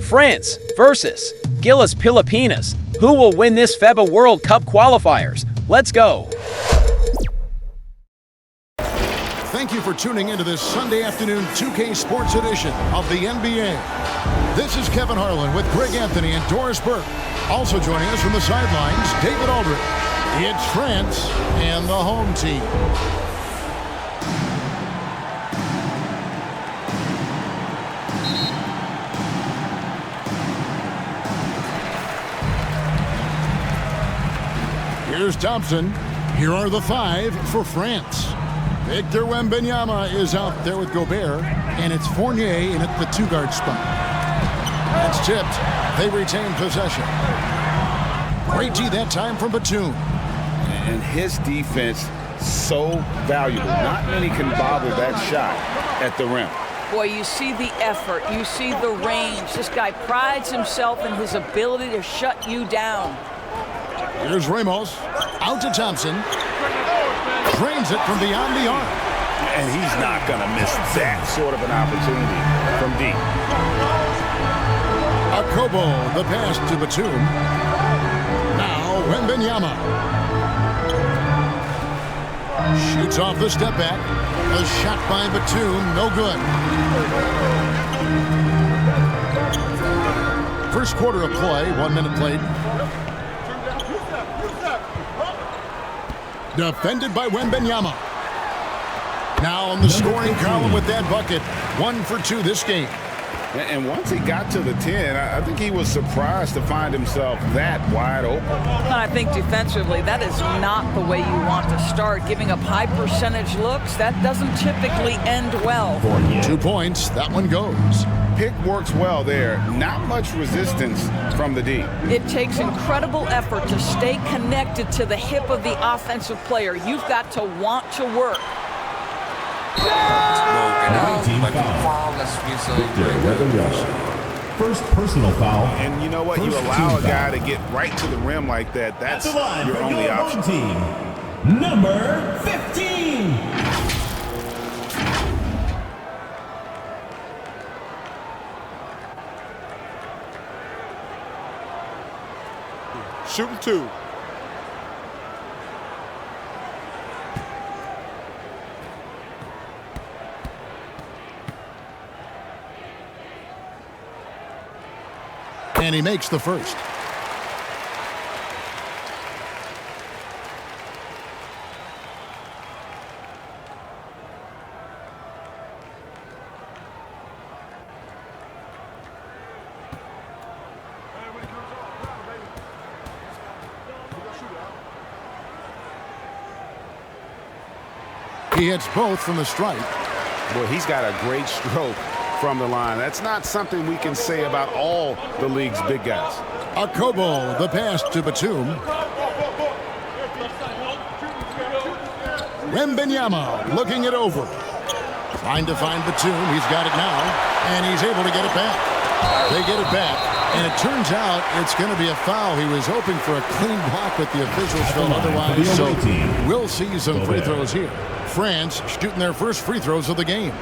France versus GILAS Pilipinas. Who will win this FIBA World Cup qualifiers? Let's go. Thank you for tuning into this Sunday afternoon 2K Sports edition of the NBA. This is Kevin Harlan with Greg Anthony and Doris Burke. Also joining us from the sidelines, David Aldridge. It's France and the home team. Here's Thompson. Here are the five for France. Victor Wembanyama is out there with Gobert, and it's Fournier in at the two-guard spot. That's tipped. They retain possession. Great D that time from Batum. And his defense so valuable. Not many can bobble that shot at the rim. Boy, you see the effort. You see the range. This guy prides himself in his ability to shut you down. Here's Ramos. Out to Thompson. Drains it from beyond the arc. And he's not going to miss that sort of an opportunity from deep. Akobo, the pass to Batum. Now Wembanyama. Shoots off the step back. A shot by Batum, no good. First quarter of play, 1 minute played. Defended by Wembanyama. Now on the scoring column with that bucket. 1 for 2 this game. And once he got to the 10, I think he was surprised to find himself that wide open. I think defensively, that is not the way you want to start. Giving up high percentage looks, that doesn't typically end well. 2 points, that one goes. Pick works well there. Not much resistance from the D. It takes incredible effort to stay connected to the hip of the offensive player. You've got to want to work. First personal foul. And you know what? You allow a guy to get right to the rim like that. That's your only option. Team. Number 15. Shooting 2. And he makes the first. He hits both from the stripe. Boy, he's got a great stroke from the line. That's not something we can say about all the league's big guys. Akobo, the pass to Batum. Wembanyama looking it over. Trying to find Batum. He's got it now, and he's able to get it back. They get it back, and it turns out it's going to be a foul. He was hoping for a clean block, but the officials felt otherwise. So we'll see some free throws here. France shooting their first free throws of the game.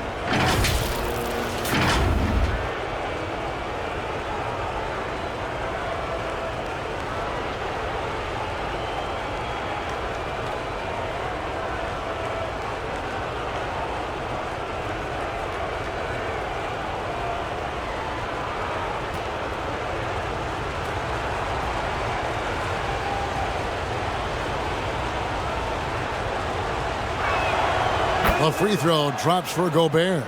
A free throw drops for Gobert.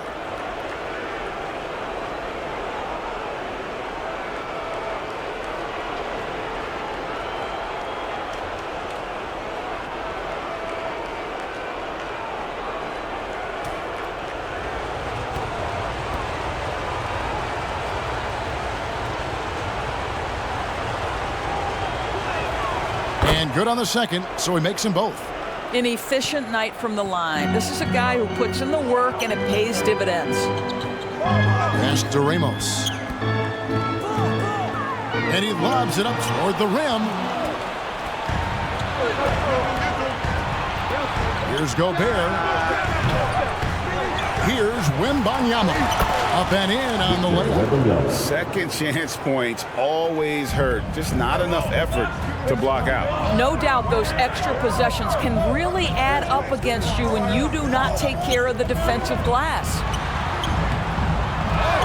And good on the second, so he makes them both. An efficient night from the line. This is a guy who puts in the work and it pays dividends. Pass to Ramos. And he lobs it up toward the rim. Here's Gobert. Here's Wembanyama. A Up and in on the layup. Second chance points always hurt. Just not enough effort to block out. No doubt those extra possessions can really add up against you when you do not take care of the defensive glass.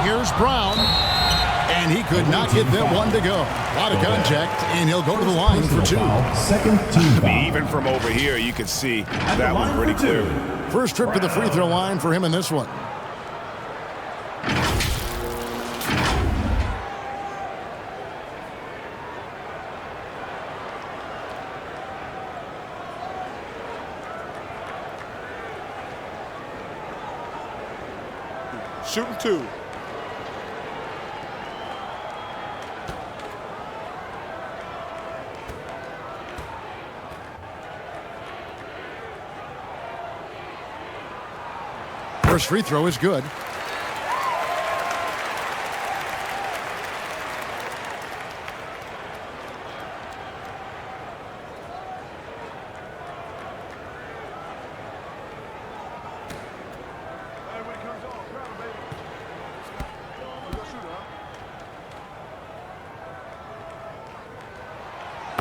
Here's Brown, and he could not get that one to go. A lot of contact, and he'll go to the line for 2. Second team foul. Even from over here, you can see that was pretty clear. First trip to the free throw line for him in this one. Shooting 2. First free throw is good.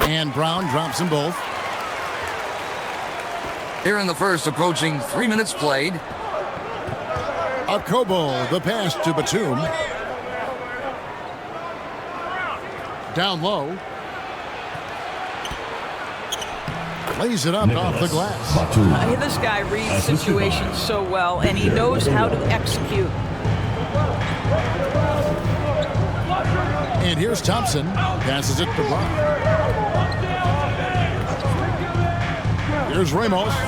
And Brown drops them both. Here in the first, approaching 3 minutes played. Akobo, the pass to Batum. Down low. Lays it up off the glass. This guy reads situations so well, and he knows how to execute. And here's Thompson. Passes it to Brown. Here's Ramos. And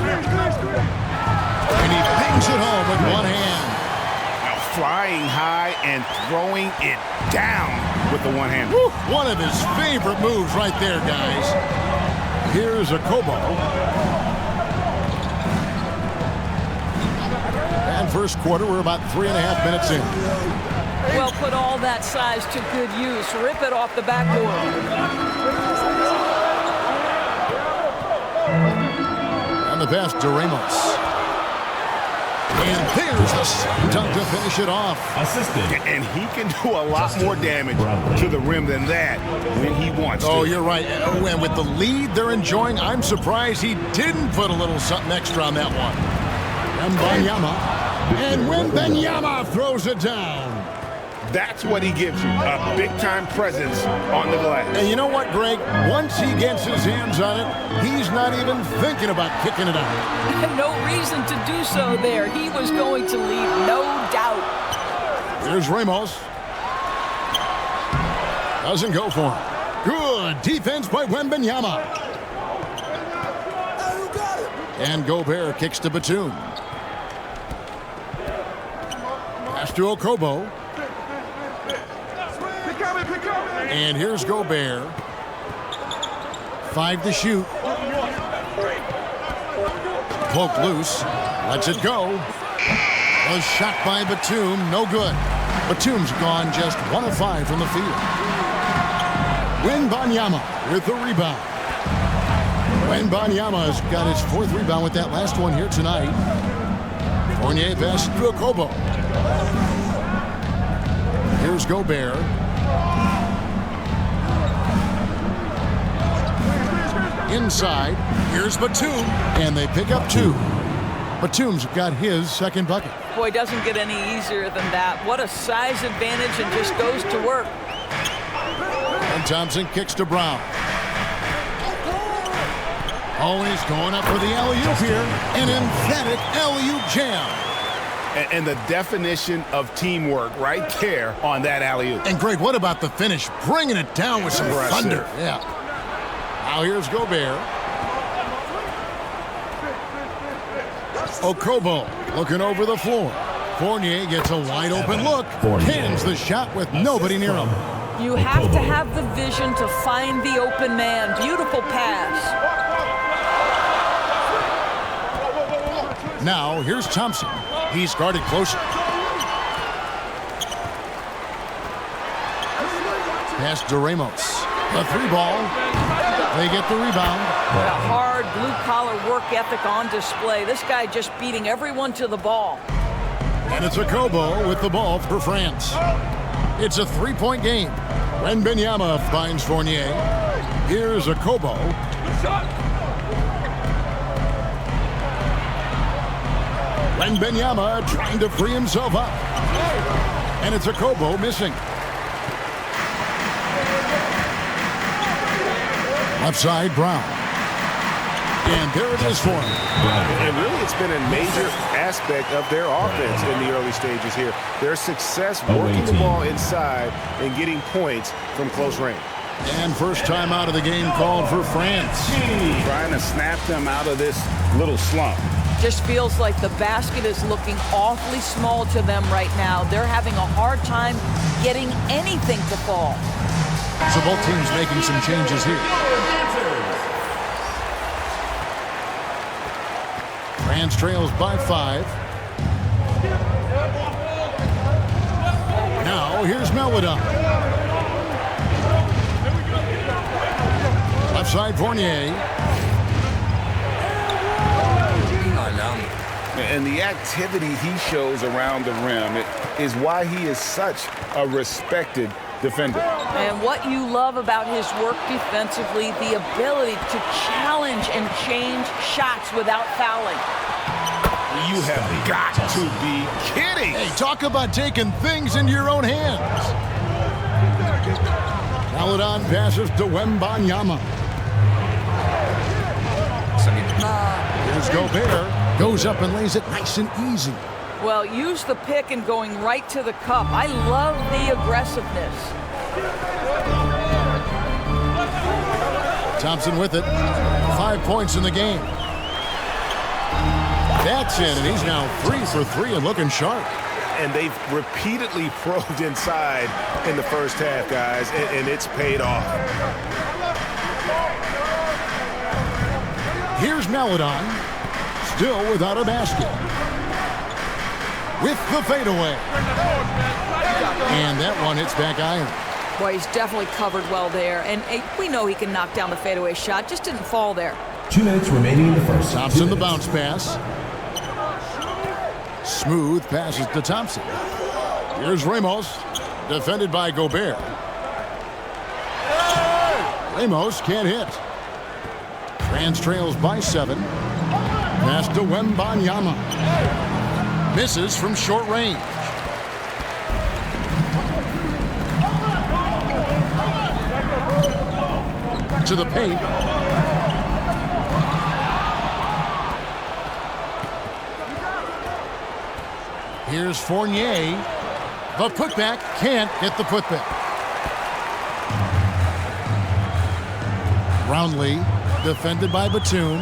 he bangs it home with one hand. Now flying high and throwing it down with the one hand. Woo, one of his favorite moves right there, guys. Here's Akobo. And first quarter, we're about 3.5 minutes in. Well, put all that size to good use. Rip it off the backboard. And the pass to Ramos. And there's the dunk to finish it off. Assisted. And he can do a lot more damage to the rim than that when he wants to. Oh, you're right. And with the lead they're enjoying, I'm surprised he didn't put a little something extra on that one. Wembanyama. And Wembanyama throws it down. That's what he gives you, a big-time presence on the glass. And you know what, Greg? Once he gets his hands on it, he's not even thinking about kicking it out. No reason to do so there. He was going to leave, no doubt. There's Ramos. Doesn't go for him. Good defense by Wembanyama. And Gobert kicks to Batum. Pass to Okobo. And here's Gobert. 5 to shoot. Poked loose. Lets it go. Was shot by Batum. No good. Batum's gone just 1 of 5 from the field. Wembanyama with the rebound. Wembanyama's got his 4th rebound with that last one here tonight. Fournier pass to Okobo. Here's Gobert. Inside, here's Batum, and they pick up 2. Batum's got his 2nd bucket. Boy, doesn't get any easier than that. What a size advantage, and just goes to work. And Thompson kicks to Brown. Oh, he's going up for the alley-oop here. An emphatic alley-oop jam. And the definition of teamwork right there on that alley-oop. And Greg, what about the finish? Bringing it down with some thunder. Yeah. Now here's Gobert. Okobo looking over the floor. Fournier gets a wide open look. Cans the shot with nobody near him. You have to have the vision to find the open man. Beautiful pass. Now here's Thompson. He's guarded closer. Pass to Ramos. The 3 ball. They get the rebound. What a hard blue-collar work ethic on display. This guy just beating everyone to the ball. And it's a Kobo with the ball for France. It's a 3-point game. Wembanyama finds Fournier. Here's a Kobo. Wembanyama trying to free himself up. And it's a Kobo missing. Left side, Brown. And there it is for him. And really, it's been a major aspect of their offense in the early stages here. Their success working the ball inside and getting points from close range. And first time out of the game called for France. Trying to snap them out of this little slump. Just feels like the basket is looking awfully small to them right now. They're having a hard time getting anything to fall. So both teams making some changes here. France trails by 5. Now here's Melodon. Left side, Fournier. And the activity he shows around the rim is why he is such a respected defender. And what you love about his work defensively, the ability to challenge and change shots without fouling. You have got to be kidding. Hey, talk about taking things into your own hands. Melodon passes to Wembanyama. Here's Gobert. Goes up and lays it nice and easy. Well, use the pick and going right to the cup. I love the aggressiveness. Thompson with it. 5 points in the game. That's in, and he's now 3 for 3 and looking sharp. And they've repeatedly probed inside in the first half, guys, and it's paid off. Here's Melodon. Still without a basket. With the fadeaway. And that one hits back iron. Boy, he's definitely covered well there. And we know he can knock down the fadeaway shot. Just didn't fall there. 2 minutes remaining in the first. Thompson the bounce pass. Smooth passes to Thompson. Here's Ramos. Defended by Gobert. Ramos can't hit. France trails by 7. Pass to Wembanyama. Misses from short range. To the paint. Here's Fournier. The putback can't get the putback. Brownlee. Defended by Batum.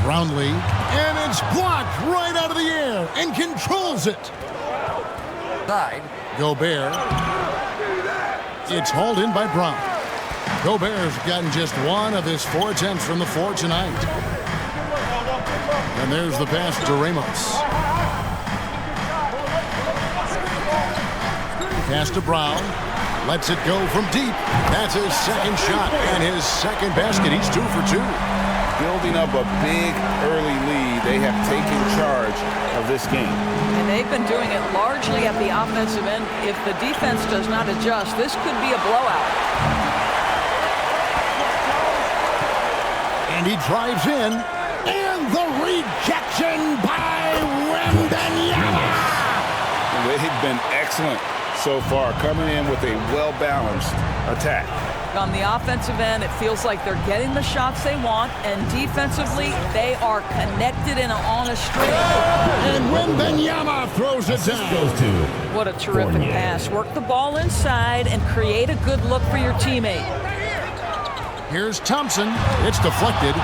Brownlee. And it's blocked right out of the air and controls it. Side. Gobert. It's hauled in by Brown. Gobert's gotten just 1 of his 4 attempts from the floor tonight. And there's the pass to Ramos. Pass to Brown. Lets it go from deep. That's his second shot and his second basket. He's 2 for 2. Building up a big early lead. They have taken charge of this game. And they've been doing it largely at the offensive end. If the defense does not adjust, this could be a blowout. And he drives in. And the rejection by Wembanyama. They've been excellent so far, coming in with a well-balanced attack. On the offensive end, it feels like they're getting the shots they want, and defensively, they are connected and on a string. And Wembanyama throws it down. Goes to What a terrific Fournier. pass. Work the ball inside and create a good look for your teammate. Here's Thompson. It's deflected.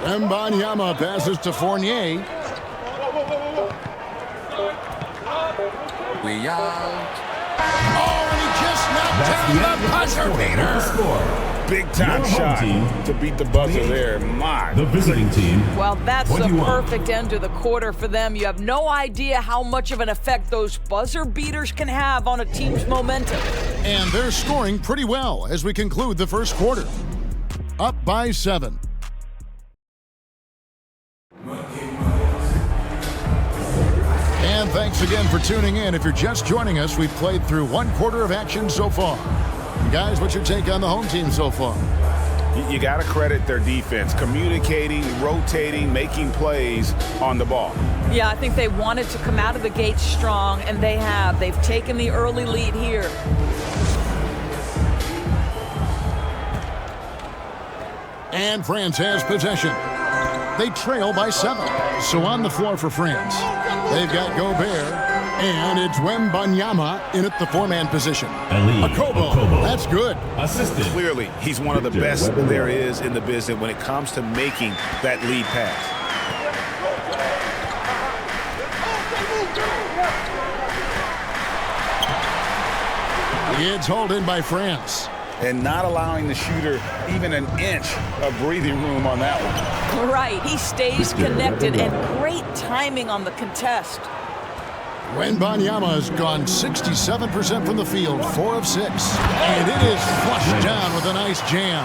Wembanyama passes to Fournier. We out. Oh, and he just knocked down the buzzer beater. Score. Big time Your home shot team. to beat the buzzer there. My. The visiting team. Well, that's the 21. perfect end to the quarter for them. You have no idea how much of an effect those buzzer beaters can have on a team's momentum. And they're scoring pretty well as we conclude the first quarter. Up by 7. And thanks again for tuning in. If you're just joining us, we've played through 1/4 of action so far. Guys, what's your take on the home team so far? You got to credit their defense, communicating, rotating, making plays on the ball. Yeah, I think they wanted to come out of the gate strong, and they have. They've taken the early lead here. And France has possession. They trail by 7. So on the floor for France, they've got Gobert, and it's Wembanyama in at the 4-man position. Akobo, that's good. Assisted. Clearly, he's one of the best there is in the business when it comes to making that lead pass. It's hauled in by France. And not allowing the shooter even an inch of breathing room on that one. Right, he stays connected, and great timing on the contest. Wembanyama has gone 67% from the field, 4 of 6. And it is flushed down with a nice jam.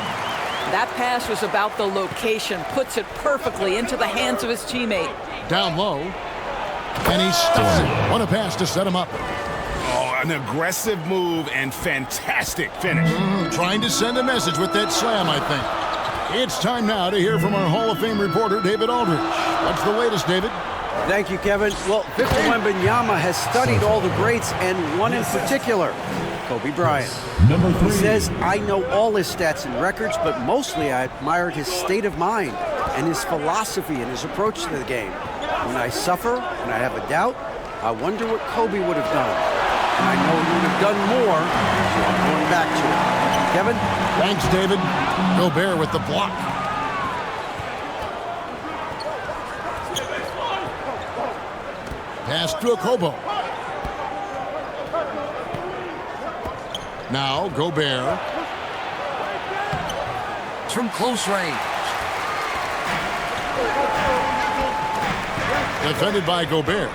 That pass was about the location, puts it perfectly into the hands of his teammate. Down low, and he stuffs it. What a pass to set him up. Oh, an aggressive move and fantastic finish. Trying to send a message with that slam, I think. It's time now to hear from our Hall of Fame reporter, David Aldridge. What's the latest, David? Thank you, Kevin. Well, Victor Wembanyama has studied all the greats, and one in particular, Kobe Bryant. Number 3. He says, I know all his stats and records, but mostly I admired his state of mind and his philosophy and his approach to the game. When I suffer, when I have a doubt, I wonder what Kobe would have done. And I know he would have done more, so I'm going back to it. Kevin? Thanks, David. Gobert with the block. Pass to Akobo. Now Gobert. It's from close range. Defended by Gobert.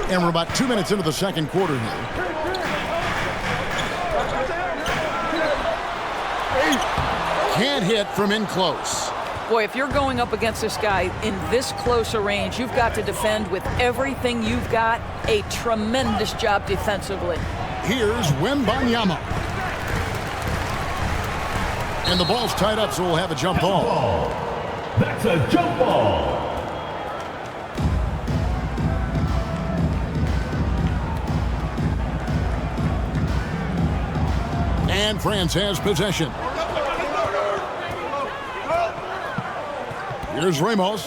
And we're about 2 minutes into the second quarter here. Can't hit from in close. Boy, if you're going up against this guy in this close a range, you've got to defend with everything you've got. A tremendous job defensively. Here's Wembanyama. And the ball's tied up, so we'll have a jump ball. That's a jump ball. And France has possession. Here's Ramos,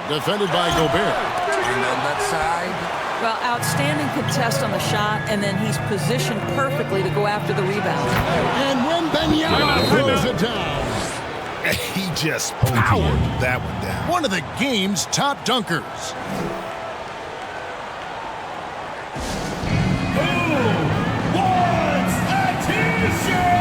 defended by Gobert. And on that side. Well, outstanding contest on the shot, and then he's positioned perfectly to go after the rebound. And Wembanyama throws it down. He just powered that one down. One of the game's top dunkers. Who wants a t-shirt?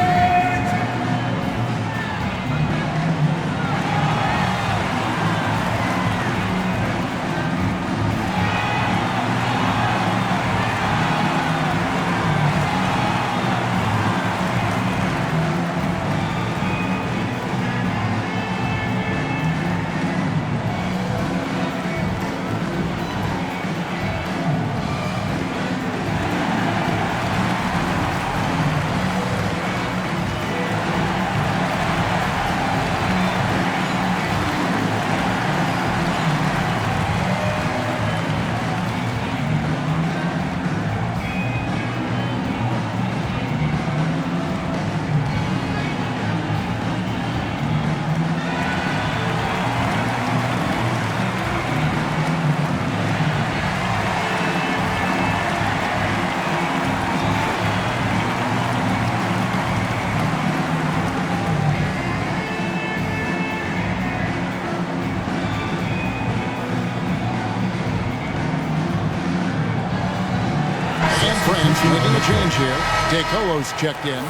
Making a change here. DeColo's checked in.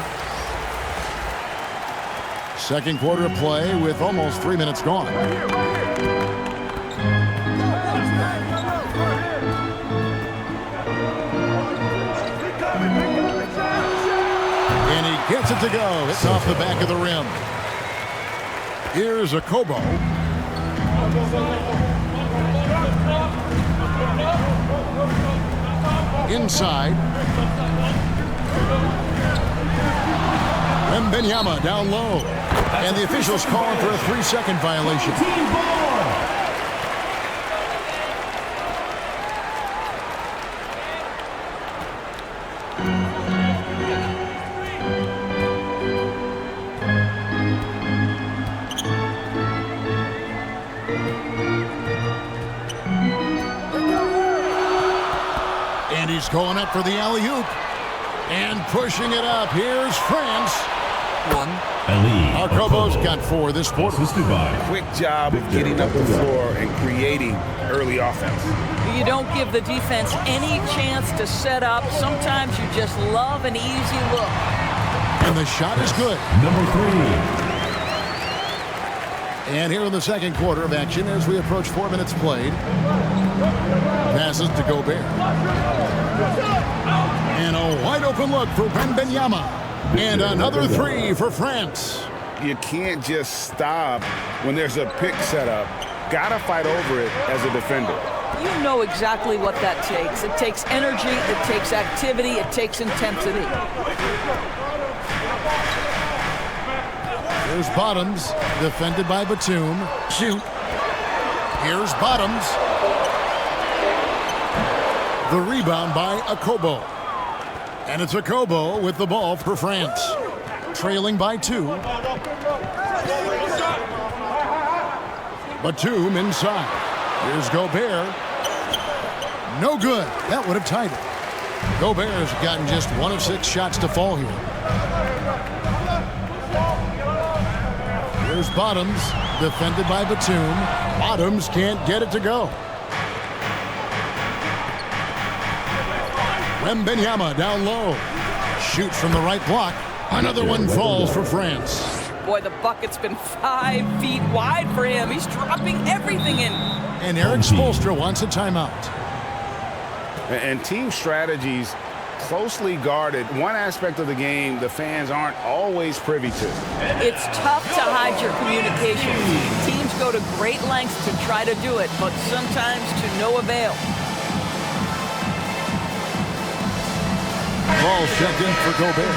Second quarter of play with almost 3 minutes gone. And he gets it to go. It's off the back of the rim. Here's Akobo. inside. Wembanyama down low. And the officials calling for a 3-second violation. Team ball. And he's going up for the alley-oop. And pushing it up. Here's France. Arcobo's got 4 this quarter. Quick job of getting up the floor and creating early offense. You don't give the defense any chance to set up. Sometimes you just love an easy look. And the shot is good. Number 3. And here in the second quarter of action as we approach 4 minutes played. Passes to Gobert. And a wide open look for Wembanyama. And another 3 for France. You can't just stop when there's a pick set up. Gotta fight over it as a defender. You know exactly what that takes. It takes energy, it takes activity, it takes intensity. Here's Bottoms, defended by Batum. Shoot. Here's Bottoms. The rebound by Akobo. And it's Akobo with the ball for France. Trailing by 2. Batum inside. Here's Gobert. No good. That would have tied it. Gobert has gotten just 1 of 6 shots to fall here. Here's Bottoms, defended by Batum. Bottoms can't get it to go. Wembanyama down low. Shoots from the right block. Another one falls for France. Boy, the bucket's been 5 feet wide for him. He's dropping everything in. And Eric Spoelstra wants a timeout. And team strategies closely guarded. One aspect of the game the fans aren't always privy to. It's tough to hide your communication. Teams go to great lengths to try to do it, but sometimes to no avail. Ball checked in for Gobert.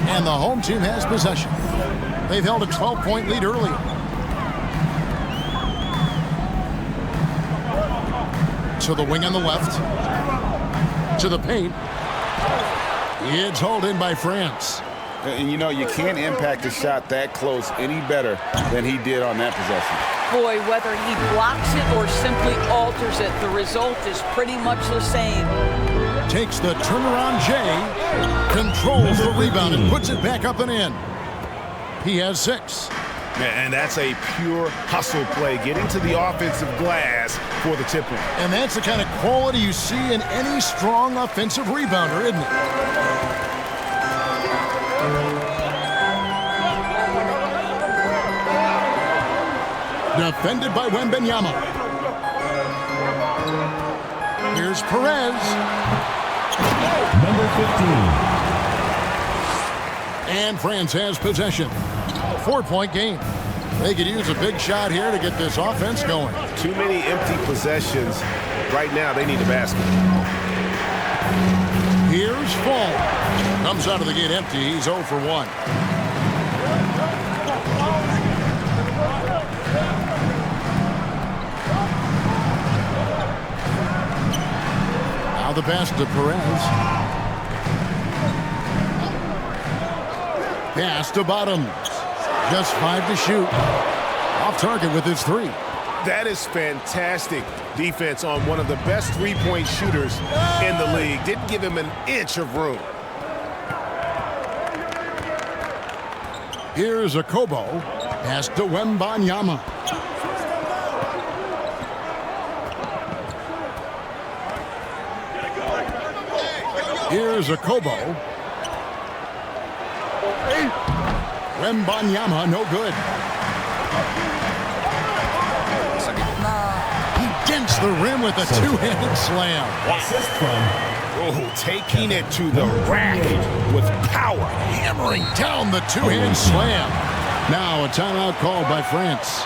And the home team has possession. They've held a 12-point lead early. To the wing on the left. To the paint. It's hauled in by France. And you know, you can't impact a shot that close any better than he did on that possession. Boy, whether he blocks it or simply alters it, the result is pretty much the same. Takes the turnaround J, controls the rebound and puts it back up and in. He has 6. And that's a pure hustle play, getting to the offensive glass for the tip-in. And that's the kind of quality you see in any strong offensive rebounder, isn't it? Defended by Wembanyama. Here's Perez. Number 15. And France has possession. 4-point game. They could use a big shot here to get this offense going. Too many empty possessions. Right now, they need a basket. Here's Fall. Comes out of the gate empty. He's 0 for 1. Now the pass to Perez. Pass to Bottoms. Just 5 to shoot. Off target with his 3. That is fantastic defense on one of the best three-point shooters in the league. Didn't give him an inch of room. Here's Akobo. Pass to Wembanyama. Here's Akobo. Wembanyama, no good. He dents the rim with a 2-handed slam. Assist from Oh, taking it to the rack with power. Hammering down the 2-hand slam. Now a timeout called by France.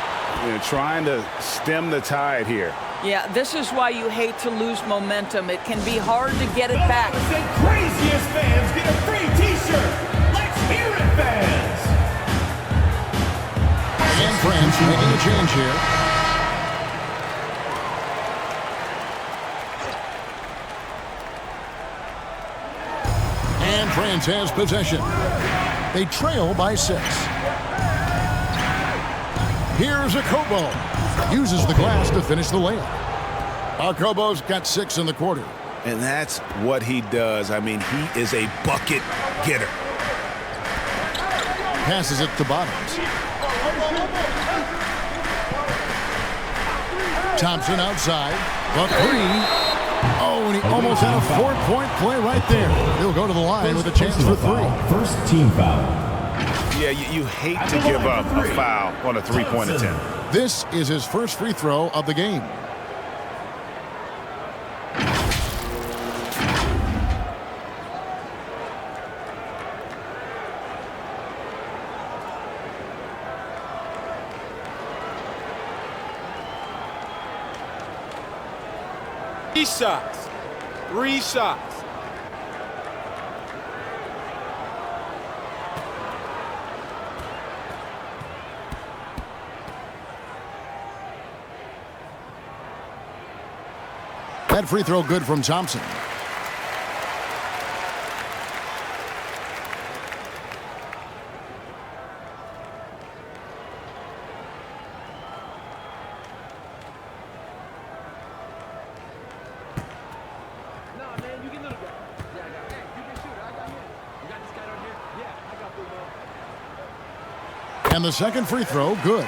Trying to stem the tide here. Yeah, this is why you hate to lose momentum. It can be hard to get it back. The craziest fans get a free T-shirt. Let's hear it, fans. And France making a change here. And France has possession. They trail by 6. Here's Akobo. Uses the glass to finish the layup. Akobo's got 6 in the quarter. And that's what he does. I mean, he is a bucket getter. Passes it to Bottoms. Thompson outside. The 3. Oh, and he almost had a 4-point play right there. He'll go to the line with a chance for 3. First team foul. Yeah, you hate to give up a foul on a 3-point attempt. This is his first free throw of the game. Shots. 3 shots. That free throw good from Thompson. And the second free throw, good.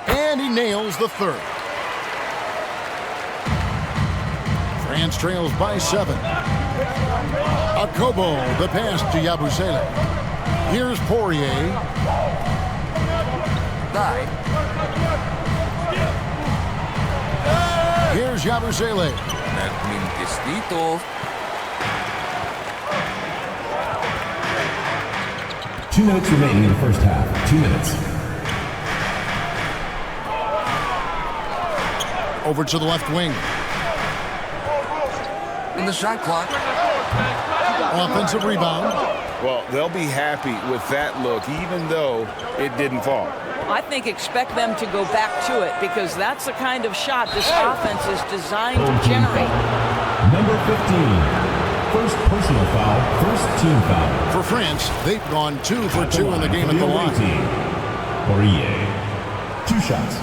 And he nails the third. France trails by 7. Akobo, the pass to Yabusele. Here's Poirier. 9. Here's Yabusele. That means Dito. 2 minutes remaining in the first half. 2 minutes. Over to the left wing. In the shot clock. Offensive rebound. Well, they'll be happy with that look, even though it didn't fall. I think expect them to go back to it because that's the kind of shot this offense is designed to generate. Number 15. First personal foul. First team foul. For France, they've gone 2 for 2 in the game at the line. Poirier. 2 shots.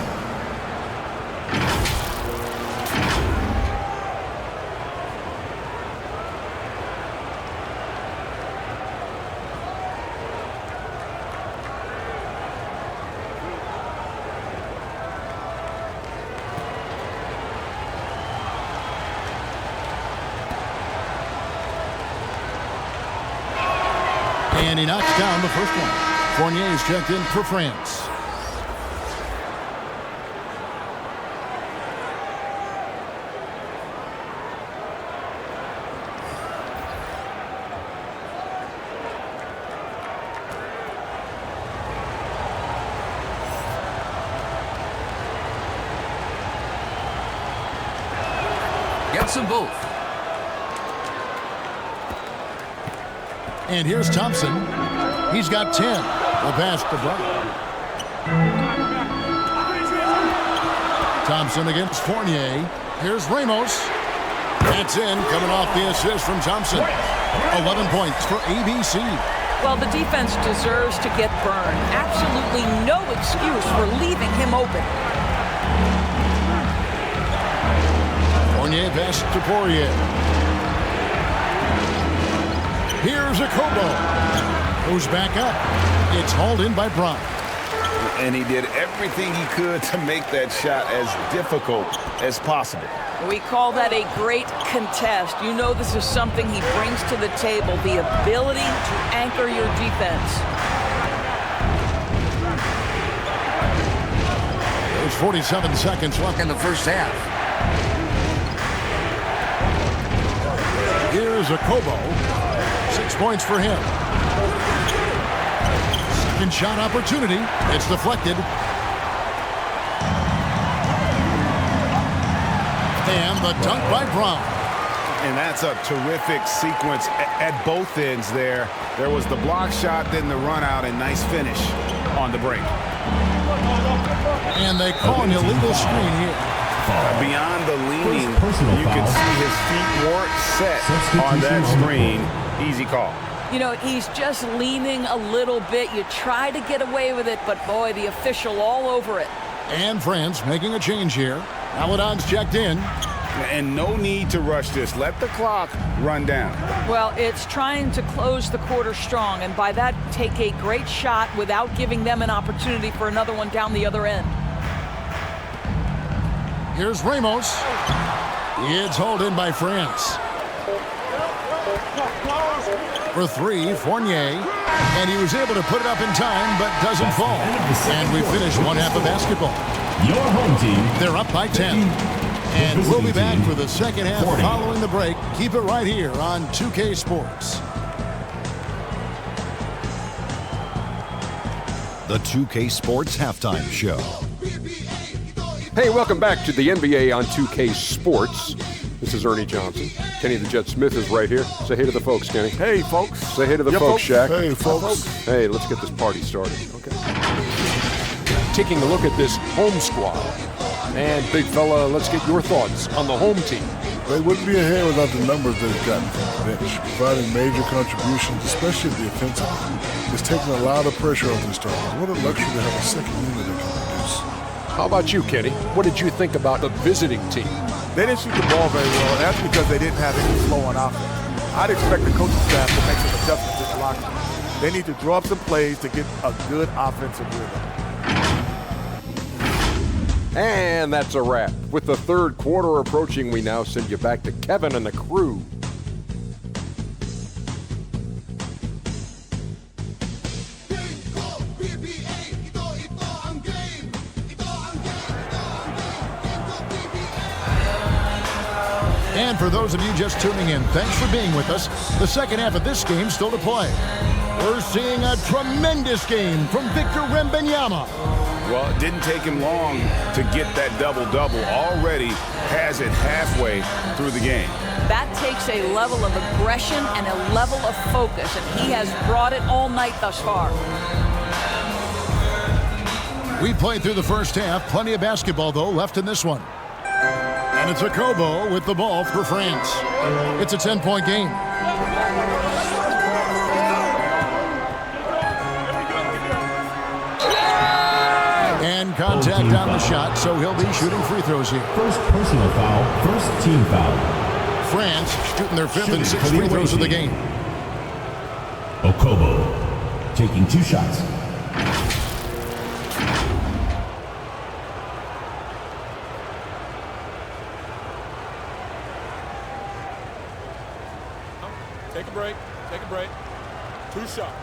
And he knocks down the first one. Fournier is checked in for France. Gets them both. And here's Thompson. He's got 10. The pass to Brown. Thompson against Fournier. Here's Ramos. That's in, coming off the assist from Thompson. 11 points for ABC. Well, the defense deserves to get burned. Absolutely no excuse for leaving him open. Fournier pass to Poirier. Here's Akobo. Goes back up. It's hauled in by Brown. And he did everything he could to make that shot as difficult as possible. We call that a great contest. You know this is something he brings to the table, the ability to anchor your defense. There's 47 seconds left In the first half. Here's a Kobo. 6 points for him. Second shot opportunity. It's deflected. And the dunk by Brown. And that's a terrific sequence at both ends there. There was the block shot, then the run out, and nice finish on the break. And they call an illegal screen here. Beyond the leaning, you can see his feet weren't set on that screen. Easy call. You know, he's just leaning a little bit. You try to get away with it, but boy, the official all over it. And France making a change here. Aladon's checked in. And no need to rush this. Let the clock run down. Well, it's trying to close the quarter strong, and by that, take a great shot without giving them an opportunity for another one down the other end. Here's Ramos. It's hauled in by France. For three, Fournier. And he was able to put it up in time, but doesn't fall. And we finish one half of basketball. Your home team. They're up by 10. And we'll be back for the second half following the break. Keep it right here on 2K Sports. The 2K Sports Halftime Show. Hey, welcome back to the NBA on 2K Sports. This is Ernie Johnson. Kenny the Jet Smith is right here. Say hey to the folks, Kenny. Hey, folks. Say hey to the folks, Shaq. Hey, folks. Hey, let's get this party started. Okay. Taking a look at this home squad. And, big fella, let's get your thoughts on the home team. They wouldn't be ahead without the numbers they've gotten from the bench, providing major contributions, especially at the offensive end. It's taking a lot of pressure off the starters. What a luxury to have a second unit that can produce. How about you, Kenny? What did you think about the visiting team? They didn't shoot the ball very well, and that's because they didn't have any flow on offense. I'd expect the coaching staff to make some adjustments in the locker room. They need to draw up some plays to get a good offensive rhythm. And that's a wrap. With the third quarter approaching, we now send you back to Kevin and the crew. And for those of you just tuning in, thanks for being with us. The second half of this game still to play. We're seeing a tremendous game from Victor Wembanyama. Well, it didn't take him long to get that double-double. Already has it halfway through the game. That takes a level of aggression and a level of focus, and he has brought it all night thus far. We played through the first half. Plenty of basketball, though, left in this one. And it's a Kobo with the ball for France. It's a 10-point game. And contact on the shot, so he'll be shooting free throws here. First personal foul, first team foul. France shooting their fifth and sixth free throws of the game. Okobo taking 2 shots. Take a break. Take a break. 2 shots.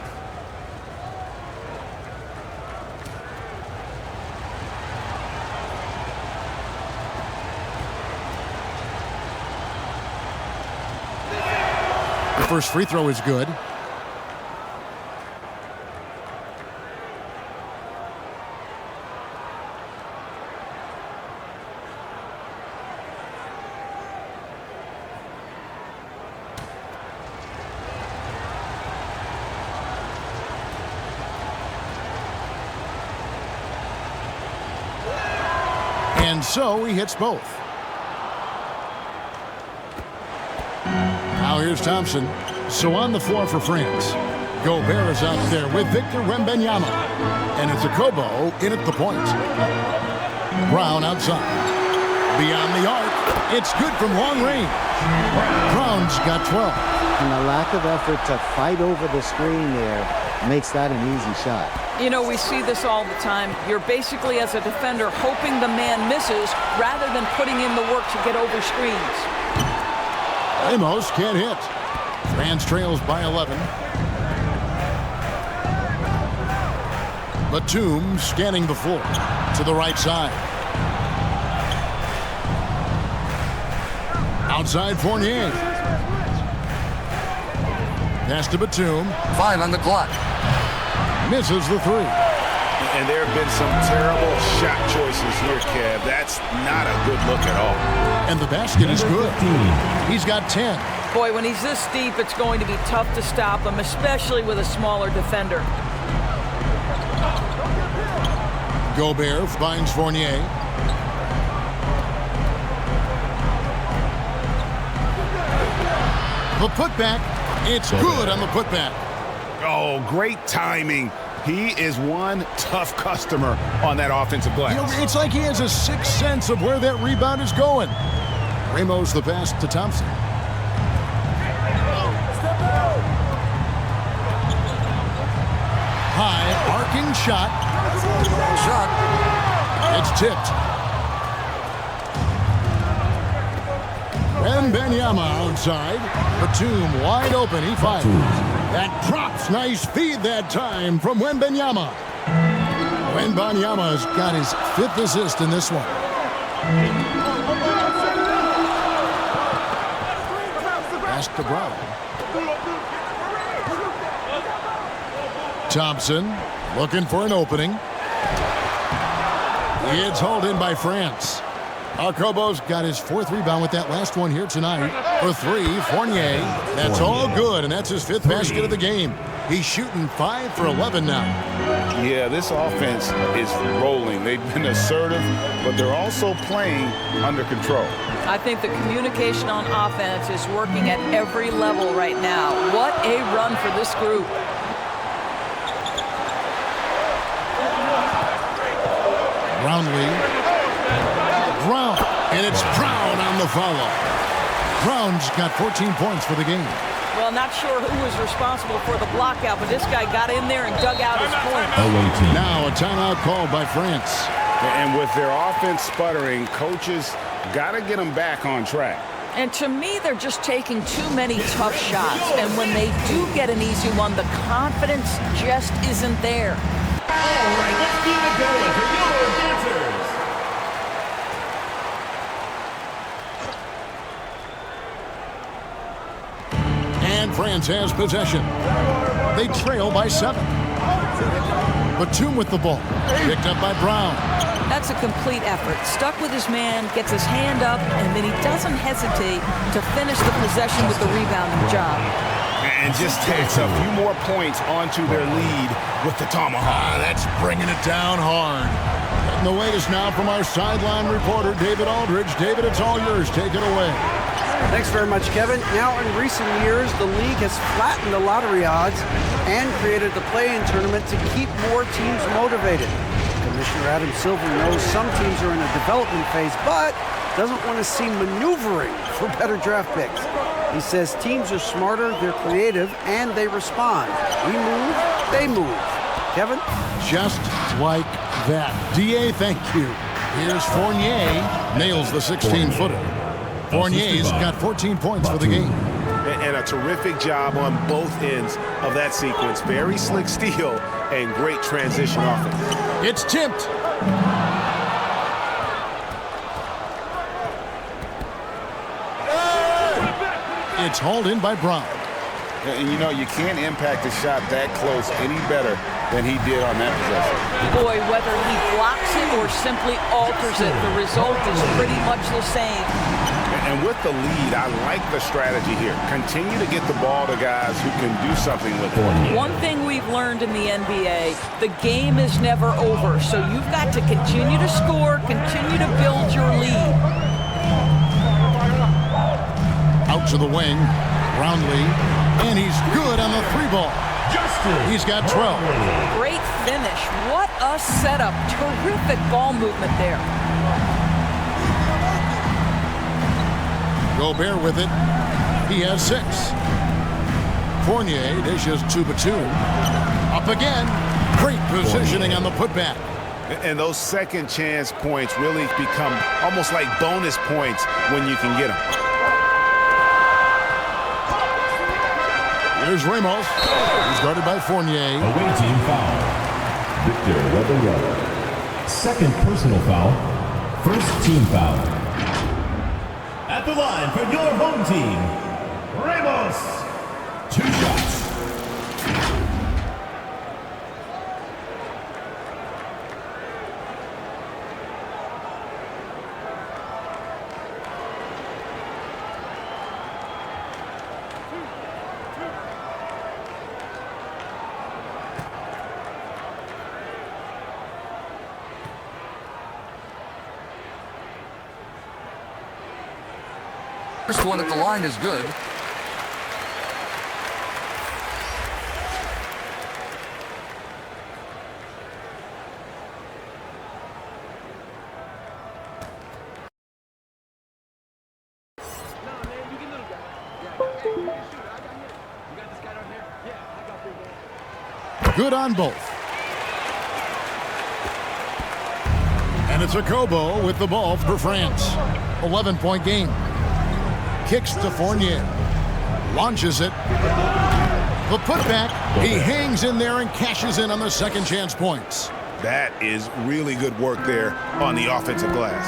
The first free throw is good. And so he hits both. Now here's Thompson. So on the floor for France. Gobert is out there with Victor Wembanyama. And it's a Kobo in at the point. Brown outside. Beyond the arc. It's good from long range. Brown's got 12. And the lack of effort to fight over the screen there makes that an easy shot. You know, we see this all the time. You're basically, as a defender, hoping the man misses rather than putting in the work to get over screens. Amos can't hit. France trails by 11. Batum scanning the floor to the right side. Outside Fournier. Pass to Batum. 5 on the clock. Misses the three. And there have been some terrible shot choices here, Kev. That's not a good look at all. And the basket is good. He's got 10. Boy, when he's this deep, it's going to be tough to stop him, especially with a smaller defender. Gobert finds Fournier. The putback. It's good on the putback. Oh, great timing. He is one tough customer on that offensive glass. You know, it's like he has a sixth sense of where that rebound is going. Ramos the pass to Thompson. High arcing shot. It's tipped. Wembanyama outside. Batum wide open. He fires. That drops. Nice feed that time from Wembanyama. Wembanyama's got his 5th assist in this one. Pass to Brown. Thompson looking for an opening. It's hauled in by France. Arcobo's got his 4th rebound with that last one here tonight. For 3, Fournier. That's all good, and that's his 5th basket of the game. He's shooting 5 for 11 now. Yeah, this offense is rolling. They've been assertive, but they're also playing under control. I think the communication on offense is working at every level right now. What a run for this group. Brownlee. Brown, and it's Brown on the follow. Brown's got 14 points for the game. Well, not sure who was responsible for the blockout, but this guy got in there and dug out his points. Now a timeout called by France. And with their offense sputtering, coaches got to get them back on track. And to me, they're just taking too many tough shots. And when they do get an easy one, the confidence just isn't there. All right, let's keep it going for your dancers. And France has possession. They trail by 7. Batum with the ball. Picked up by Brown. That's a complete effort. Stuck with his man, gets his hand up, and then he doesn't hesitate to finish the possession with the rebounding job. And just takes a few more points onto their lead with the tomahawk. That's bringing it down hard. And the latest now from our sideline reporter, David Aldridge. David, it's all yours. Take it away. Thanks very much, Kevin. Now, in recent years, the league has flattened the lottery odds and created the play-in tournament to keep more teams motivated. Commissioner Adam Silver knows some teams are in a development phase, but doesn't want to see maneuvering for better draft picks. He says teams are smarter, they're creative, and they respond. We move, they move. Kevin? Just like that. D.A., thank you. Here's Fournier. Nails the 16-footer. Fournier's got 14 points for the game. And a terrific job on both ends of that sequence. Very slick steal and great transition offense. It's tipped. It's hauled in by Brown. And you know, you can't impact a shot that close any better than he did on that possession. Boy, whether he blocks it or simply alters it, the result is pretty much the same. And with the lead, I like the strategy here. Continue to get the ball to guys who can do something with it. One thing we've learned in the NBA, the game is never over. So you've got to continue to score, continue to build your lead. Out to the wing, Brownlee, and he's good on the 3-ball. He's got 12. Great finish. What a setup. Terrific ball movement there. Gobert with it. He has 6. Fournier dishes to Batum. Up again. Great positioning on the putback. And those second chance points really become almost like bonus points when you can get them. Here's Ramos. He's guarded by Fournier. Away team foul. Victor Wembanyama. Second personal foul. First team foul. At the line for your home team, Ramos. 2 shots. First one at the line is good. Good on both. And it's a Kobo with the ball for France. 11-point game. Kicks to Fournier. Launches it. The putback. He hangs in there and cashes in on the second chance points. That is really good work there on the offensive glass.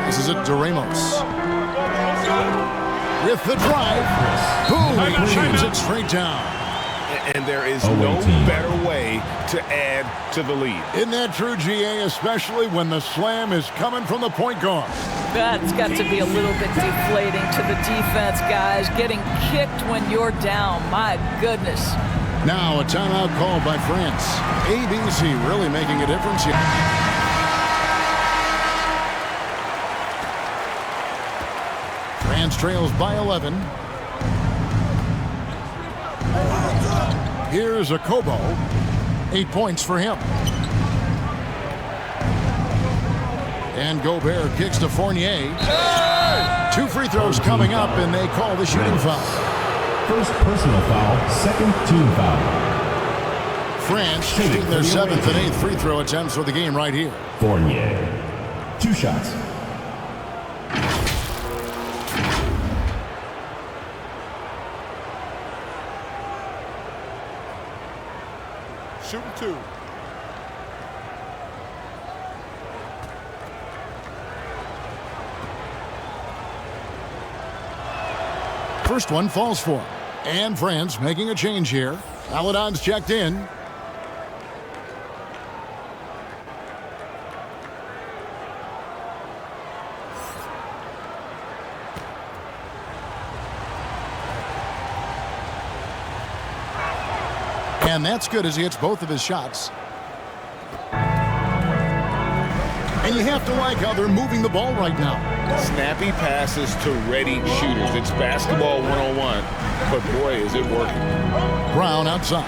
Passes it to Ramos. With the drive. Boom! He jams it straight down. And there is no better way to add to the lead. Isn't that true, GA, especially when the slam is coming from the point guard? That's got to be a little bit deflating to the defense, guys. Getting kicked when you're down. My goodness. Now a timeout called by France. ABC really making a difference here. France trails by 11. Here's a Kobo. 8 points for him. And Gobert kicks to Fournier. 2 free throws coming up, and they call the shooting foul. First personal foul, second team foul. France shooting their 7th and 8th free throw attempts for the game right here. Fournier. 2 shots. Shooting 2. First one falls for him. And France making a change here. Aladon's checked in. And that's good as he hits both of his shots. And you have to like how they're moving the ball right now. Snappy passes to ready shooters. It's basketball 101, but boy, is it working. Brown outside.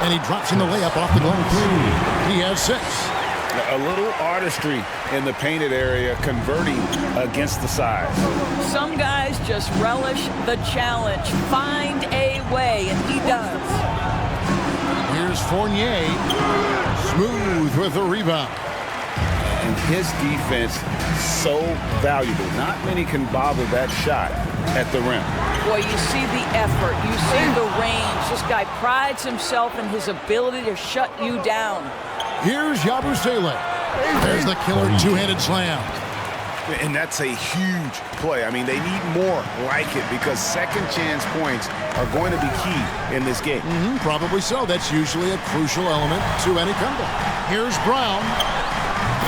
And he drops in the layup off the glass. He has 6. A little artistry in the painted area, converting against the size. Some guys just relish the challenge. Find a way, and he does. Here's Fournier. Smooth with the rebound. And his defense so valuable. Not many can bother that shot at the rim. Boy, you see the effort. You see the range. This guy prides himself in his ability to shut you down. Here's Yabusele. There's the killer two-handed slam. And that's a huge play. I mean, they need more like it because second chance points are going to be key in this game. Probably so. That's usually a crucial element to any comeback. Here's Brown.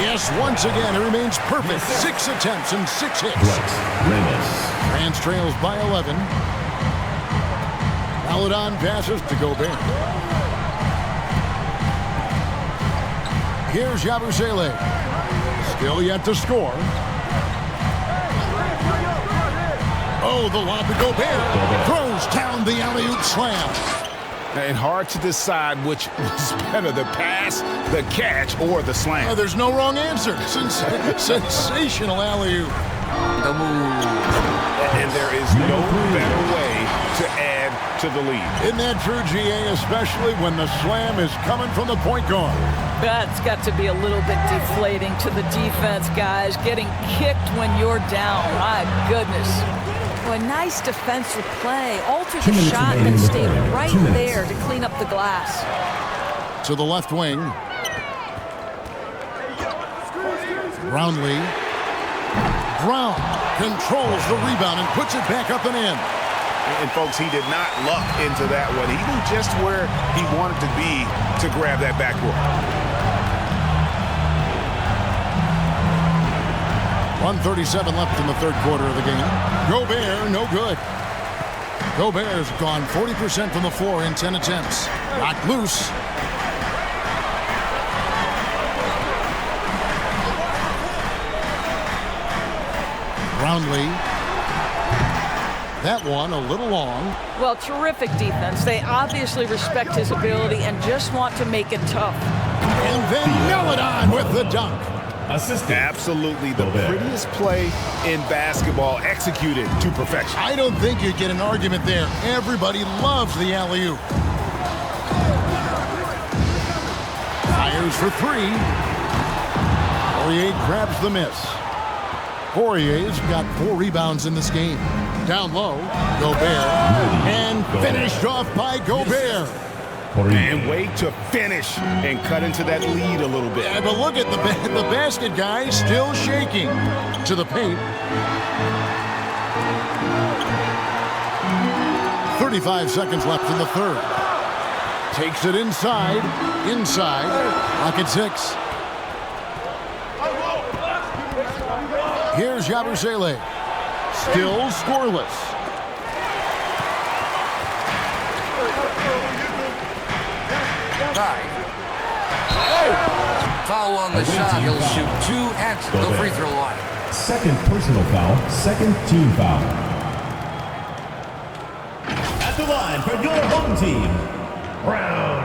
Yes, once again, it remains perfect. 6 attempts and 6 hits. France trails by 11. Aladon passes to Gobert. Here's Yabusele. Still yet to score. Oh, the lob to Gobert. Throws down the alley-oop slam. And hard to decide which was better, the pass, the catch, or the slam. There's no wrong answer. Sensational alley-oop. The move. And there is no better way to add to the lead. Isn't that true, GA, especially when the slam is coming from the point guard? That's got to be a little bit deflating to the defense, guys. Getting kicked when you're down. My goodness. Well, a nice defensive play. Altered the shot and stayed right there to clean up the glass. To the left wing. Brownlee. Brown controls the rebound and puts it back up and in. And folks, he did not luck into that one. He knew just where he wanted to be to grab that backboard. 1:37 left in the third quarter of the game. Gobert, no good. Gobert's gone 40% from the floor in 10 attempts. Knocked loose. Brownlee. That one a little long. Well, terrific defense. They obviously respect his ability and just want to make it tough. And then Meladon with the dunk. Absolutely the prettiest play in basketball, executed to perfection. I don't think you'd get an argument there. Everybody loves the alley-oop. Fires for three. Poirier grabs the miss. Poirier's got 4 rebounds in this game. Down low, Gobert, and finished off by Gobert. And wait to finish and cut into that lead a little bit. Yeah, but look at the basket guy still shaking to the paint. 35 seconds left in the third. Takes it inside. Rocket 6. Here's Yabusele. Still scoreless. Foul on the shot. He'll shoot 2 at the free throw line. Second personal foul, second team foul. At the line for your home team, Brown.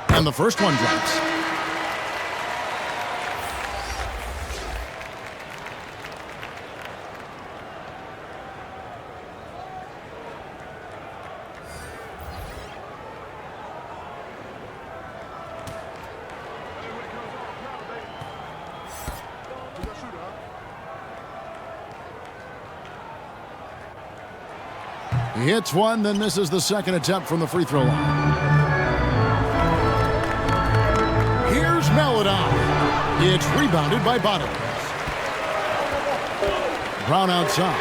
And the first one drops. He hits one, then misses the second attempt from the free throw line. Here's Meladon. It's rebounded by Bottoms. Brown outside.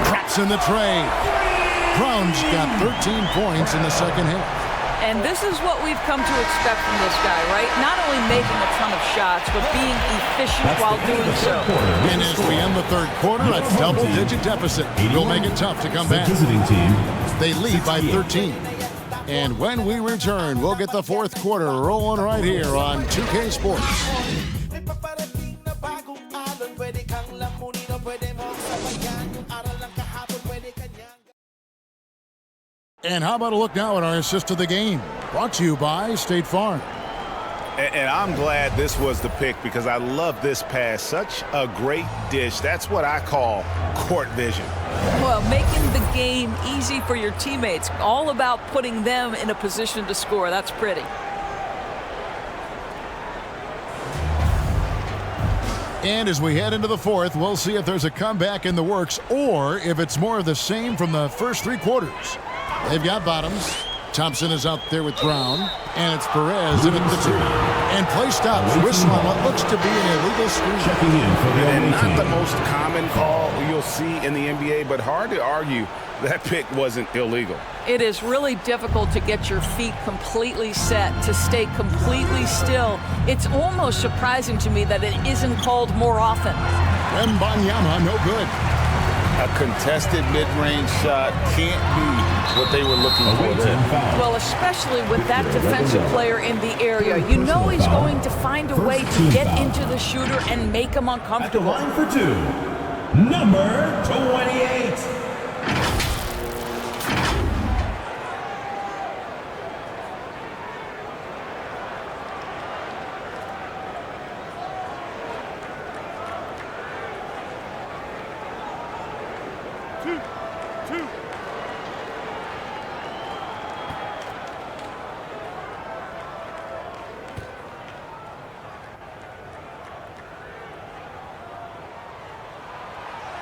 Craps in the tray. Brown's got 13 points in the second half. And this is what we've come to expect from this guy, right? Not only making a ton of shots, but being efficient while doing so. And as we end the third quarter, a double-digit deficit will make it tough to come back. They lead by 13. And when we return, we'll get the fourth quarter rolling right here on 2K Sports. And how about a look now at our assist of the game? Brought to you by State Farm. And I'm glad this was the pick because I love this pass. Such a great dish. That's what I call court vision. Well, making the game easy for your teammates. All about putting them in a position to score. That's pretty. And as we head into the fourth, we'll see if there's a comeback in the works or if it's more of the same from the first three quarters. They've got Bottoms. Thompson is out there with Brown, and it's Perez in at the 2. And play stops. Whistle on what looks to be an illegal screen. Checking in for the And away not team. the most common call you'll see in the NBA, but hard to argue that pick wasn't illegal. It is really difficult to get your feet completely set, to stay completely still. It's almost surprising to me that it isn't called more often. Wembanyama, no good. A contested mid-range shot can't be what they were looking for there. Well, especially with that defensive player in the area. You know he's going to find a way to get into the shooter and make him uncomfortable. At the line for 2, number 28.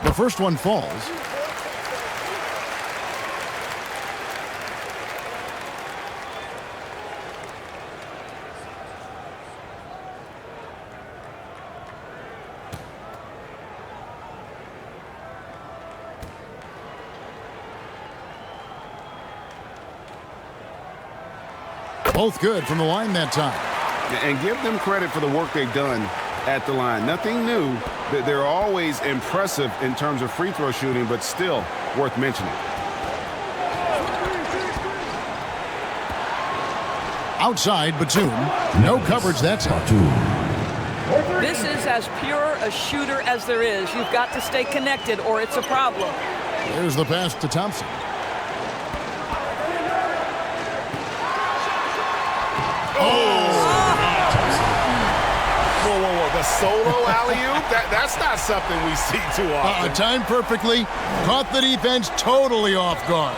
The first one falls. Both good from the line that time. And give them credit for the work they've done at the line. Nothing new. They're always impressive in terms of free throw shooting, but still worth mentioning. Outside, Batum. No coverage that time. This is as pure a shooter as there is. You've got to stay connected or it's a problem. There's the pass to Thompson. The solo alley-oop? That's not something we see too often. Timed perfectly. Caught the defense totally off guard.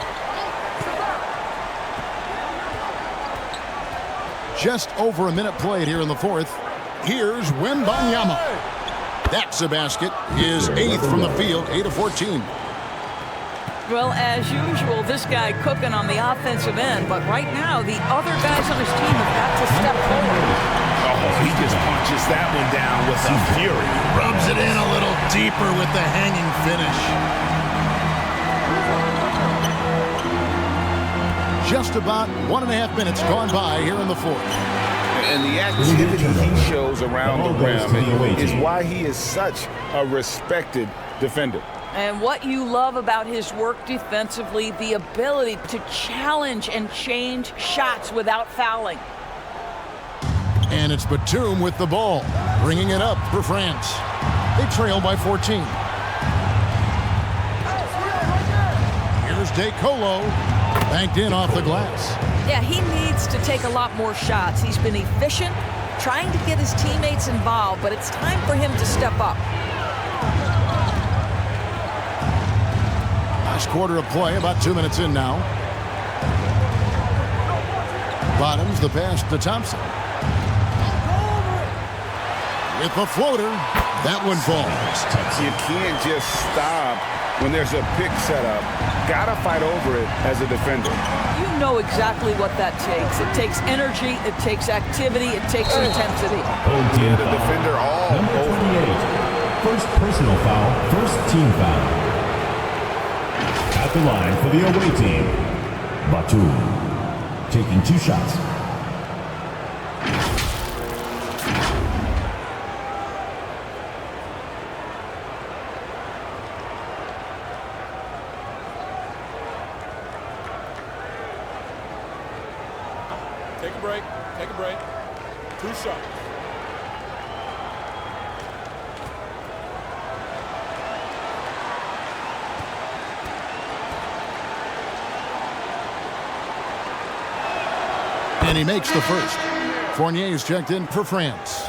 Just over a minute played here in the fourth. Here's Wembanyama. That's a basket. His 8th from the field, 8 of 14. Well, as usual, this guy cooking on the offensive end, but right now the other guys on his team have got to step forward. Oh, he just punches that one down with a fury. Rubs it in a little deeper with the hanging finish. Just about 1.5 minutes gone by here in the fourth. And the activity he shows around the rim is why he is such a respected defender. And what you love about his work defensively, the ability to challenge and change shots without fouling. And it's Batum with the ball, bringing it up for France. They trail by 14. Here's DeColo, banked in off the glass. Yeah, he needs to take a lot more shots. He's been efficient, trying to get his teammates involved, but it's time for him to step up. Last quarter of play, about 2 minutes in now. Bottoms the pass to Thompson. With the floater, that one falls. You can't just stop when there's a pick set up. Gotta fight over it as a defender. You know exactly what that takes. It takes energy, it takes activity, it takes intensity. Yeah, the defender all number over. 28. First personal foul, first team foul. At the line for the away team, Batum, taking 2 shots. Take a break. Take a break. 2 shots. And he makes the first. Fournier is checked in for France.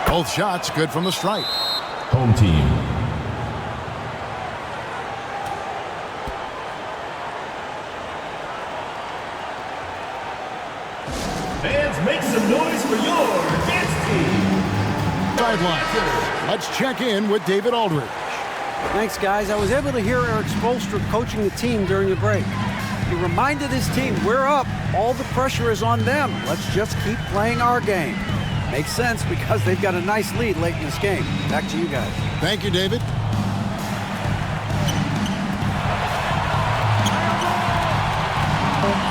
Both shots good from the stripe. home team. Fans, make some noise for your advanced team. Sideline. Let's check in with David Aldridge. Thanks, guys. I was able to hear Eric Spoelstra coaching the team during the break. He reminded his team, we're up. All the pressure is on them. Let's just keep playing our game. Makes sense because they've got a nice lead late in this game. Back to you guys. Thank you, David.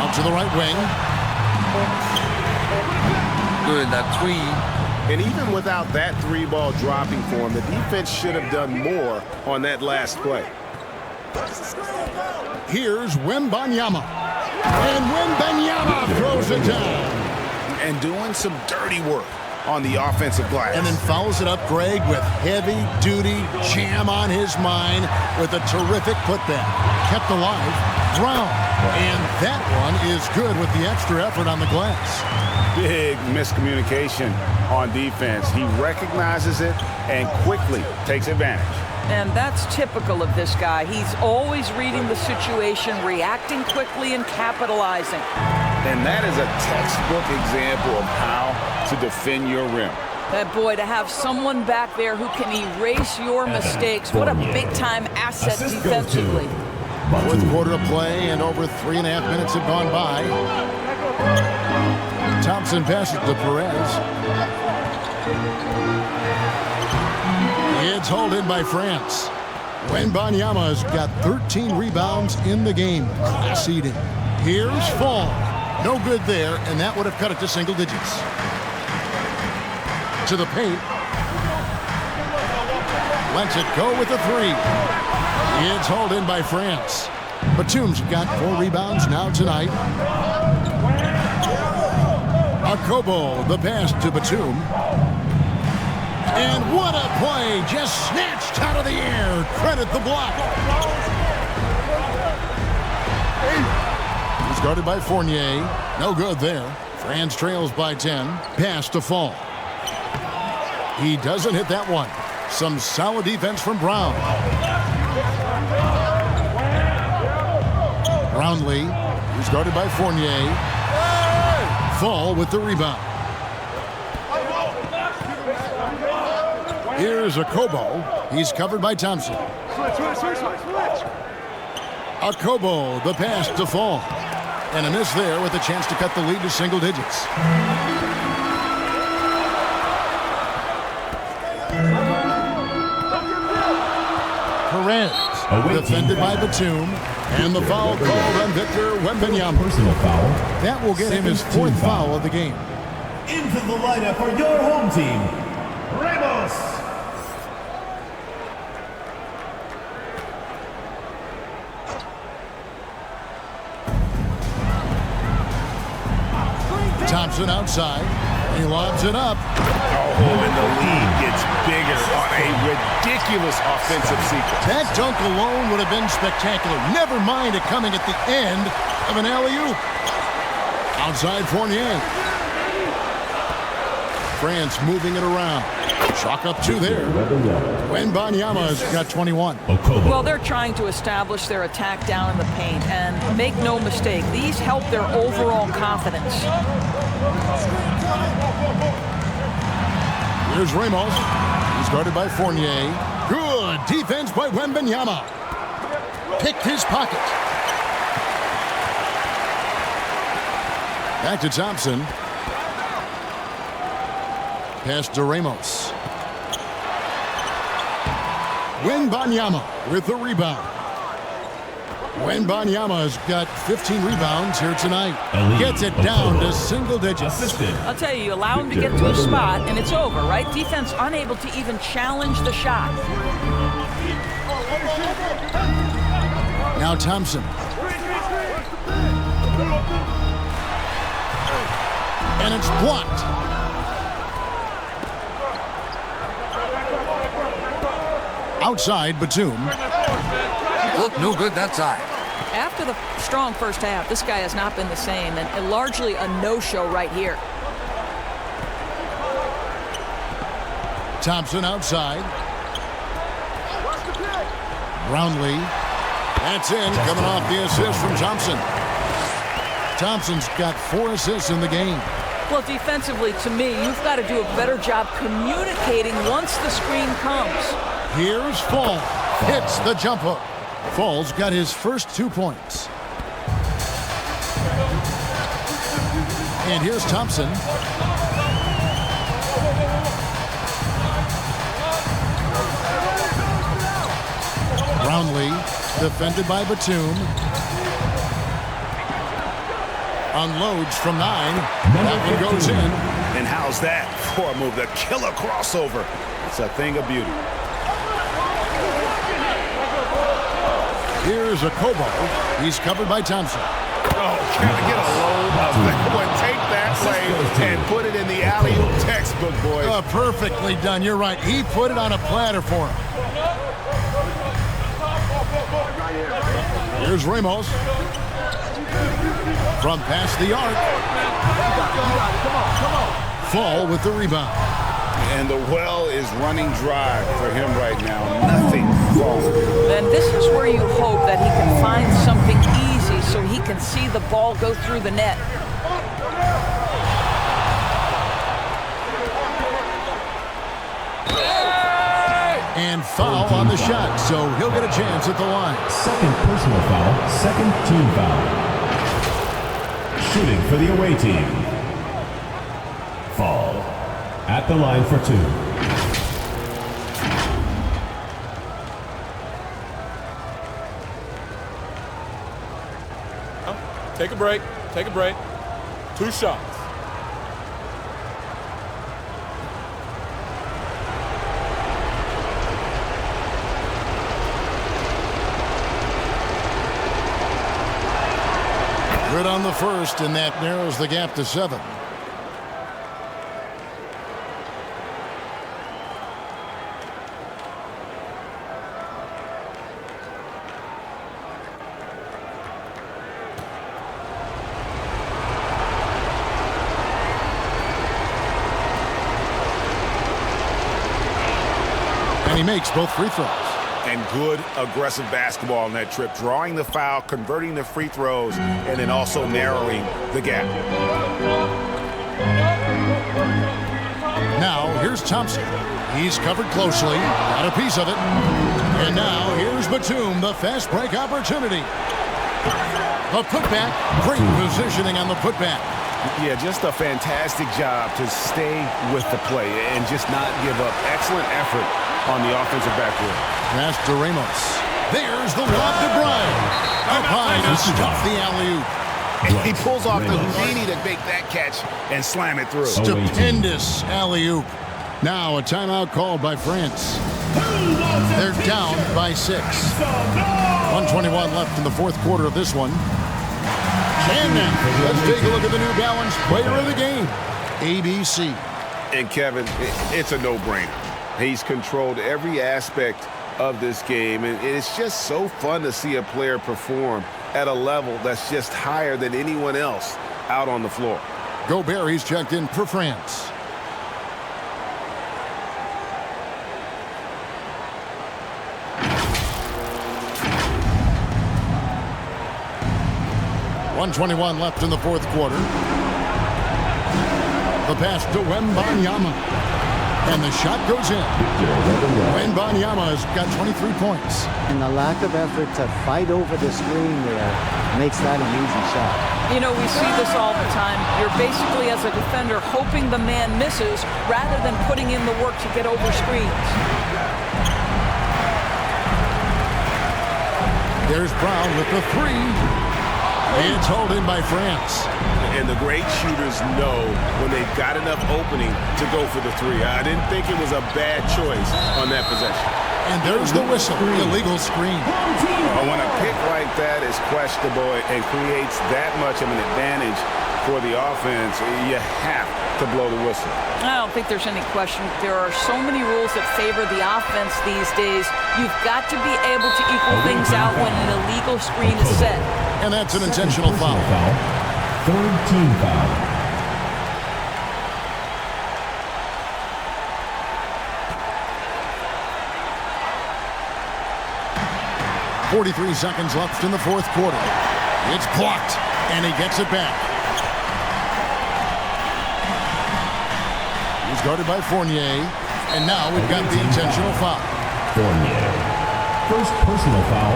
Out to the right wing. Good, that three. And even without that three-ball dropping for him, the defense should have done more on that last play. Here's Wembanyama. And Wembanyama throws it down. And doing some dirty work on the offensive glass. And then fouls it up, Greg, with heavy-duty jam on his mind with a terrific putback. Kept alive. Brown. And that one is good with the extra effort on the glass. Big miscommunication on defense. He recognizes it and quickly takes advantage. And that's typical of this guy. He's always reading the situation, reacting quickly, and capitalizing. And that is a textbook example of how to defend your rim. That boy, to have someone back there who can erase your mistakes, what a big-time asset defensively. Fourth quarter of play, and over 3.5 minutes have gone by. Thompson passes to Perez. It's hauled in by France. Wembanyama's got 13 rebounds in the game. Class eating. Here's Fall. No good there, and that would have cut it to single digits. To the paint. Lets it go with a three. It's hauled in by France. Batum's got 4 rebounds now tonight. Akobo, the pass to Batum. And what a play, just snatched out of the air. Credit the block. He's guarded by Fournier. No good there. France trails by 10. Pass to Fall. He doesn't hit that one. Some solid defense from Brown. Brownlee, who's guarded by Fournier. Fall with the rebound. Here's Akobo. He's covered by Thompson. Akobo, the pass to Fall. And a miss there with a chance to cut the lead to single digits. Perez, defended by Batum. And the foul called on Victor Wembanyama. Personal foul. That will get him his 4th foul of the game. Into the lineup for your home team, Ramos. Thompson outside. He lobs it up. Oh, and the lead gets bigger on a ridiculous offensive sequence. That dunk alone would have been spectacular. Never mind it coming at the end of an alley-oop. Outside Fournier. France moving it around. Chalk up 2 there. Wembanyama's got 21. Well, they're trying to establish their attack down in the paint. And make no mistake, these help their overall confidence. Here's Ramos. He's guarded by Fournier. Good defense by Wembanyama. Picked his pocket. Back to Thompson. Pass to Ramos. Wembanyama with the rebound. Wembanyama's got 15 rebounds here tonight. Gets it down to single digits. I'll tell you, allow him to get to a spot, and it's over, right? Defense unable to even challenge the shot. Now Thompson. And it's blocked. Outside Batum. Look, no good that side. After the strong first half, this guy has not been the same, and largely a no-show right here. Thompson outside. Brownlee. That's in, coming off the assist from Thompson. Thompson's got 4 assists in the game. Well, defensively, to me, you've got to do a better job communicating once the screen comes. Here's Fall. Hits the jump hook. Fall's got his first 2 points. And here's Thompson. Brownlee, defended by Batum. Unloads from 9. That one goes in. And how's that for a move? The killer crossover. It's a thing of beauty. Here's a Kobo. He's covered by Thompson. Oh, can I get a load of that one? Take that play and put it in the alley-oop textbook, boys. Perfectly done. You're right. He put it on a platter for him. Here's Ramos. From past the arc. Fall with the rebound. And the well is running dry for him right now. Nothing falling. And this is where you hope that he can find something easy so he can see the ball go through the net. And foul on the shot, so he'll get a chance at the line. Second personal foul, second team foul. Shooting for the away team. Fall. At the line for 2. Take a break. Take a break. 2 shots. Good on the first, and that narrows the gap to 7. And he makes both free throws. And good aggressive basketball on that trip. Drawing the foul, converting the free throws, and then also narrowing the gap. Now, here's Thompson. He's covered closely. Got a piece of it. And now, here's Batum, the fast break opportunity. A putback. Great positioning on the putback. Yeah, just a fantastic job to stay with the play and just not give up. Excellent effort on the offensive backboard. Pass to Ramos. There's the lob to Bryant. Up high to stuff the alley-oop. He pulls off the Houdini to make that catch and slam it through. Stupendous alley-oop. Now a timeout called by France. They're down by 6. 1:21 left in the 4th quarter of this one. And now, let's take a look at the New Balance Player of the Game, ABC. And Kevin, it's a no-brainer. He's controlled every aspect of this game, and it's just so fun to see a player perform at a level that's just higher than anyone else out on the floor. Gobert, he's checked in for France. .121 left in the 4th quarter. The pass to Wembanyama. And the shot goes in. Wembanyama has got 23 points. And the lack of effort to fight over the screen there makes that an easy shot. You know, we see this all the time. You're basically, as a defender, hoping the man misses rather than putting in the work to get over screens. There's Brown with the 3. It's held in by France. And the great shooters know when they've got enough opening to go for the 3. I didn't think it was a bad choice on that possession. And there's the whistle, illegal screen. When a pick like that is questionable and creates that much of an advantage for the offense, you have to blow the whistle. I don't think there's any question. There are so many rules that favor the offense these days. You've got to be able to equal things out when an illegal screen is set. And that's an intentional foul. Third team foul. 43 seconds left in the fourth quarter. It's blocked, and he gets it back. He's guarded by Fournier, and now we've got the intentional foul. Fournier. First personal foul,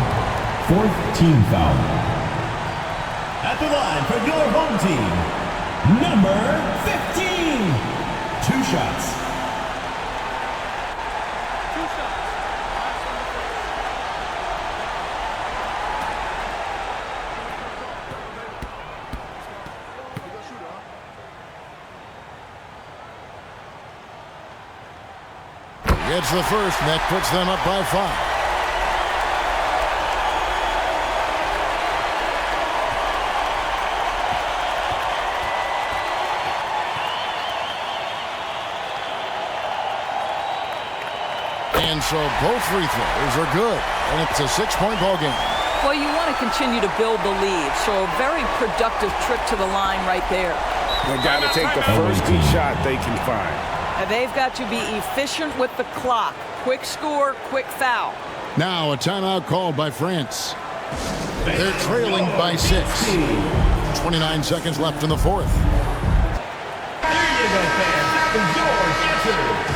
fourth team foul. At the line for your home team, number 15. 2 shots. It's the first, and that puts them up by 5. And so both free throws are good, and it's a 6-point ball game. Well, you want to continue to build the lead, so a very productive trip to the line right there. They got to take the first good shot they can find. And they've got to be efficient with the clock. Quick score, quick foul. Now a timeout called by France. They're trailing by 6. 29 seconds left in the fourth. There you go, fans. That was your answer.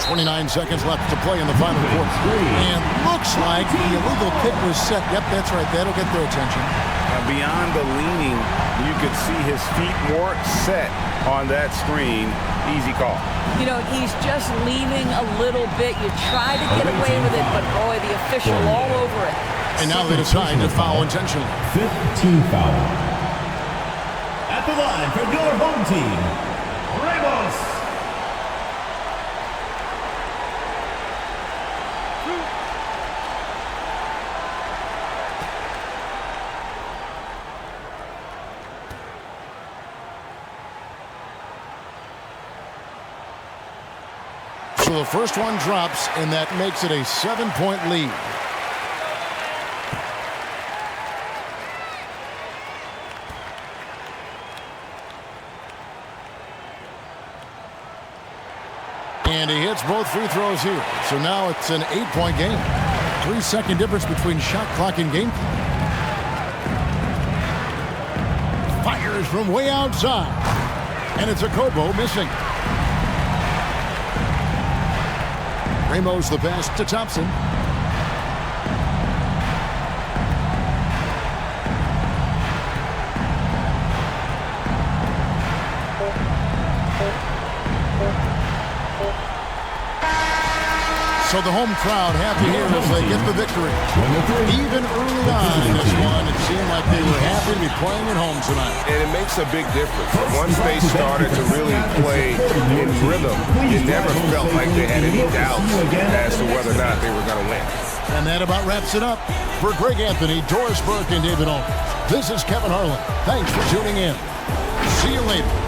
29 seconds left to play in the final quarter. And looks like the illegal kick was set. Yep, that's right. That'll get their attention. Beyond the leaning, you could see his feet more set on that screen. Easy call. You know, he's just leaning a little bit. You try to get away with it, but boy, the official all over it. And now they decide to foul intentionally. 15 foul. At the line for your home team, Ramos. So the first one drops, and that makes it a 7-point lead. And he hits both free throws here. So now it's an 8-point game. 3-second difference between shot clock and game clock. Fires from way outside. And it's a Kobo missing. Ramos the pass to Thompson. So the home crowd happy here as they get the victory. Even early on in this one, it seemed like they were happy to be playing at home tonight. And it makes a big difference. Once they started to really play in rhythm, you never felt like they had any doubts as to whether or not they were going to win. And that about wraps it up. For Greg Anthony, Doris Burke, and David Olin, this is Kevin Harlan. Thanks for tuning in. See you later.